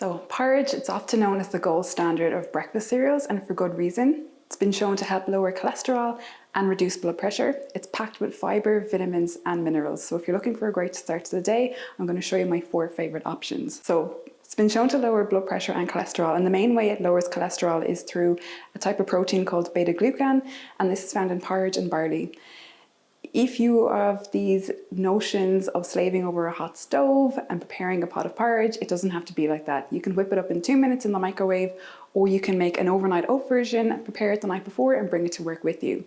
So porridge, it's often known as the gold standard of breakfast cereals, and for good reason. It's been shown to help lower cholesterol and reduce blood pressure. It's packed with fibre, vitamins and minerals. So if you're looking for a great start to the day, I'm going to show you my 4 favourite options. So it's been shown to lower blood pressure and cholesterol, and the main way it lowers cholesterol is through a type of protein called beta-glucan, and this is found in porridge and barley. If you have these notions of slaving over a hot stove and preparing a pot of porridge, it doesn't have to be like that. You can whip it up in 2 minutes in the microwave, or you can make an overnight oat version, prepare it the night before and bring it to work with you.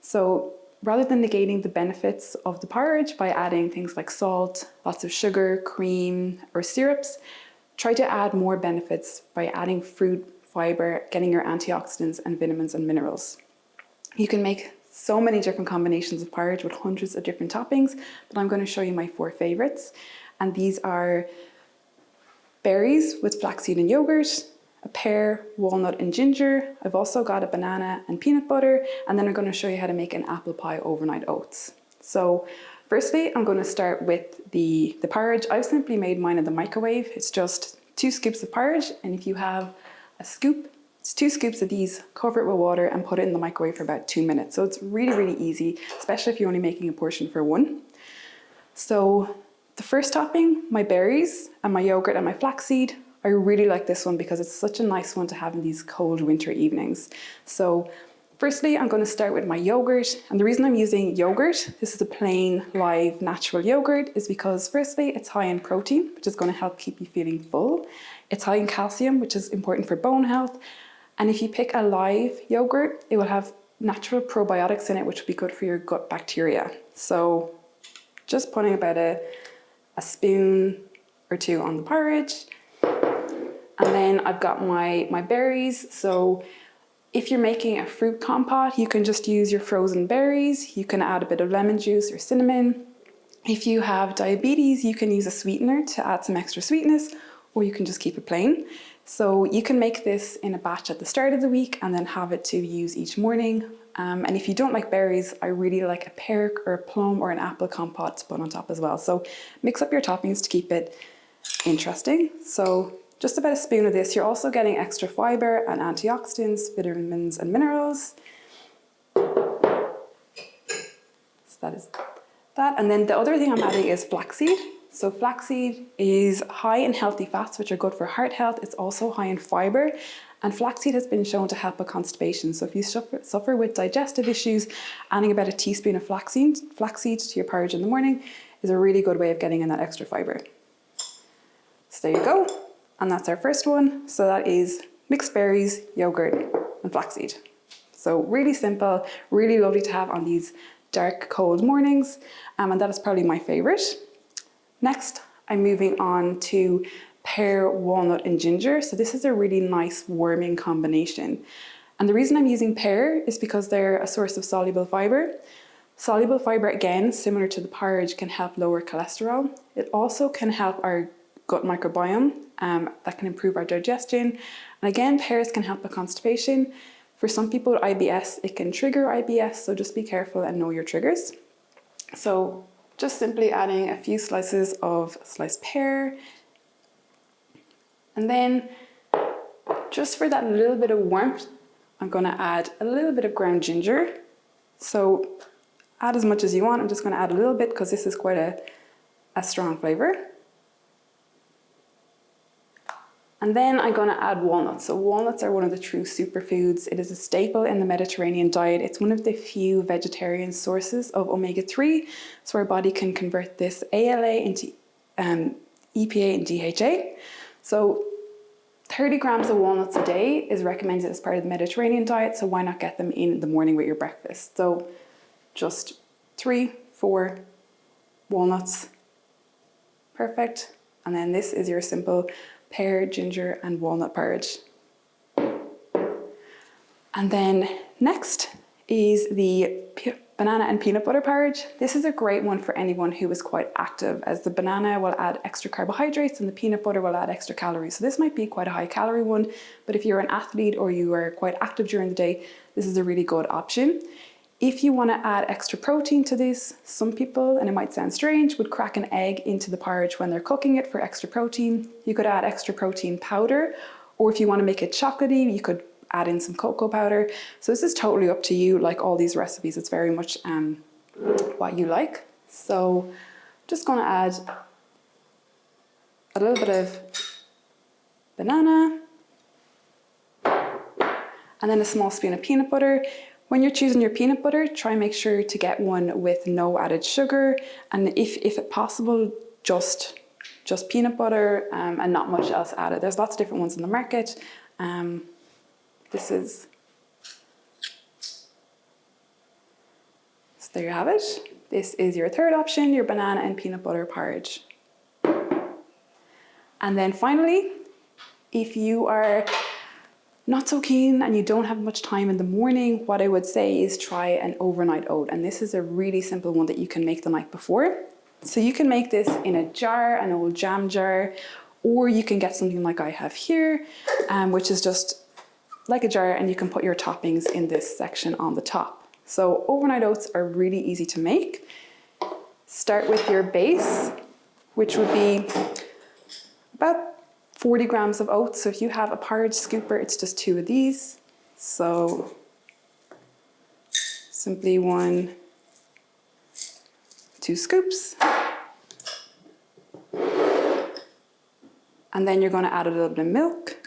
So rather than negating the benefits of the porridge by adding things like salt, lots of sugar, cream or syrups, try to add more benefits by adding fruit, fibre, getting your antioxidants and vitamins and minerals. You can make so many different combinations of porridge with hundreds of different toppings, but I'm going to show you my 4 favorites. And these are berries with flaxseed and yogurt, a pear, walnut and ginger. I've also got a banana and peanut butter, and then I'm going to show you how to make an apple pie overnight oats. So firstly, I'm going to start with the porridge. I've simply made mine in the microwave. It's just 2 scoops of porridge, and if you have a scoop, it's 2 scoops of these, cover it with water and put it in the microwave for about 2 minutes. So it's really easy, especially if you're only making a portion for 1. So the first topping, my berries and my yogurt and my flaxseed. I really like this one because it's such a nice one to have in these cold winter evenings. So firstly, I'm going to start with my yogurt, and the reason I'm using yogurt, this is a plain, live, natural yogurt, is because firstly, it's high in protein, which is going to help keep you feeling full. It's high in calcium, which is important for bone health. And if you pick a live yogurt, it will have natural probiotics in it, which will be good for your gut bacteria. So just putting about a spoon or 2 on the porridge. And then I've got my berries. So if you're making a fruit compote, you can just use your frozen berries. You can add a bit of lemon juice or cinnamon. If you have diabetes, you can use a sweetener to add some extra sweetness, or you can just keep it plain. So you can make this in a batch at the start of the week and then have it to use each morning. And if you don't like berries, I really like a pear or a plum or an apple compote to put on top as well. So mix up your toppings to keep it interesting. So just about a spoon of this. You're also getting extra fibre and antioxidants, vitamins and minerals. So that is that. And then the other thing I'm adding is flaxseed. So flaxseed is high in healthy fats, which are good for heart health. It's also high in fibre, and flaxseed has been shown to help with constipation. So if you suffer with digestive issues, adding about a teaspoon of flaxseed to your porridge in the morning is a really good way of getting in that extra fibre. So there you go. And that's our first one. So that is mixed berries, yogurt and flaxseed. So really simple, really lovely to have on these dark, cold mornings. And that is probably my favourite. Next, I'm moving on to pear, walnut and ginger. So this is a really nice warming combination. And the reason I'm using pear is because they're a source of soluble fibre. Soluble fibre, again, similar to the porridge, can help lower cholesterol. It also can help our gut microbiome, that can improve our digestion. And again, pears can help with constipation. For some people with IBS, it can trigger IBS, so just be careful and know your triggers. So just simply adding a few slices of sliced pear. And then just for that little bit of warmth, I'm going to add a little bit of ground ginger. So add as much as you want. I'm just going to add a little bit because this is quite a strong flavour. And then I'm going to add walnuts. So walnuts are one of the true superfoods. It is a staple in the Mediterranean diet. It's one of the few vegetarian sources of omega-3. So our body can convert this ALA into EPA and DHA. So 30 grams of walnuts a day is recommended as part of the Mediterranean diet. So why not get them in the morning with your breakfast? So just 3-4 walnuts. Perfect. And then this is your simple pear, ginger and walnut porridge. And then next is the banana and peanut butter porridge. This is a great one for anyone who is quite active, as the banana will add extra carbohydrates and the peanut butter will add extra calories. So this might be quite a high calorie one, but if you're an athlete or you are quite active during the day, this is a really good option. If you want to add extra protein to this, some people, and it might sound strange, would crack an egg into the porridge when they're cooking it for extra protein. You could add extra protein powder, or if you want to make it chocolatey, you could add in some cocoa powder. So this is totally up to you. Like all these recipes, it's very much what you like. So I'm just going to add a little bit of banana and then a small spoon of peanut butter. When you're choosing your peanut butter, try and make sure to get one with no added sugar, and if possible, just peanut butter and not much else added. There's lots of different ones in the market. So there you have it. This is your third option, your banana and peanut butter porridge. And then finally, if you are not so keen and you don't have much time in the morning, what I would say is try an overnight oat. And this is a really simple one that you can make the night before. So you can make this in a jar, an old jam jar, or you can get something like I have here, which is just like a jar, and you can put your toppings in this section on the top. So overnight oats are really easy to make. Start with your base, which would be about 40 grams of oats. So if you have a porridge scooper, it's just 2 of these. So simply 1, 2 scoops. And then you're going to add a little bit of milk.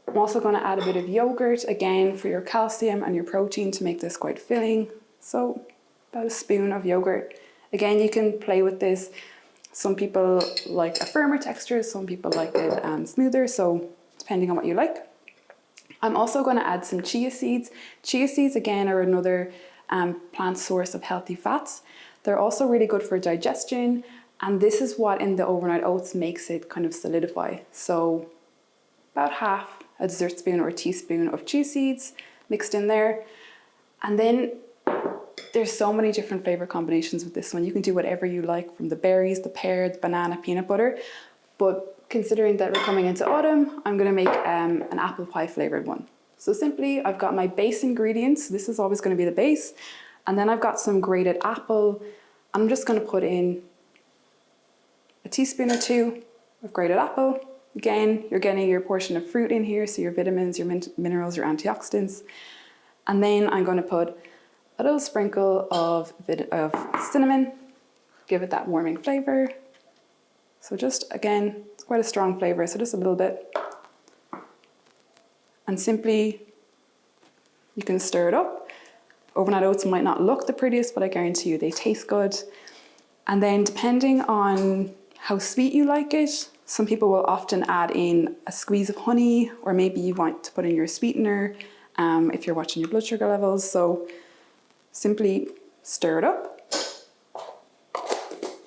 I'm also going to add a bit of yogurt, again for your calcium and your protein to make this quite filling. So about a spoon of yogurt. Again, you can play with this. Some people like a firmer texture, some people like it smoother, so depending on what you like. I'm also going to add some chia seeds. Chia seeds, again, are another plant source of healthy fats. They're also really good for digestion, and this is what in the overnight oats makes it kind of solidify. So about half a dessert spoon or a teaspoon of chia seeds mixed in there. And then there's so many different flavor combinations with this one. You can do whatever you like, from the berries, the pear, the banana, peanut butter. But considering that we're coming into autumn, I'm going to make an apple pie flavored one. So simply, I've got my base ingredients. This is always going to be the base. And then I've got some grated apple. I'm just going to put in a teaspoon or 2 of grated apple. Again, you're getting your portion of fruit in here, so your vitamins, your minerals, your antioxidants. And then I'm going to put a little sprinkle of cinnamon, give it that warming flavor. So just, again, it's quite a strong flavor, so just a little bit. And simply, you can stir it up. Overnight oats might not look the prettiest, but I guarantee you they taste good. And then depending on how sweet you like it, some people will often add in a squeeze of honey, or maybe you want to put in your sweetener if you're watching your blood sugar levels. So simply stir it up,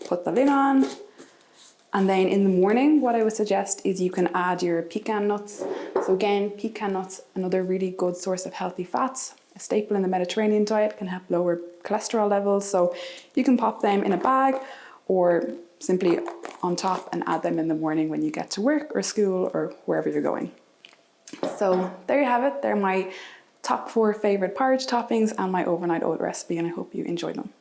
put the lid on, and then in the morning, what I would suggest is you can add your pecan nuts. So again, pecan nuts, another really good source of healthy fats, a staple in the Mediterranean diet, can help lower cholesterol levels. So you can pop them in a bag or simply on top and add them in the morning when you get to work or school or wherever you're going. So there you have it. They're my top 4 favorite porridge toppings and my overnight oat recipe, and I hope you enjoyed them.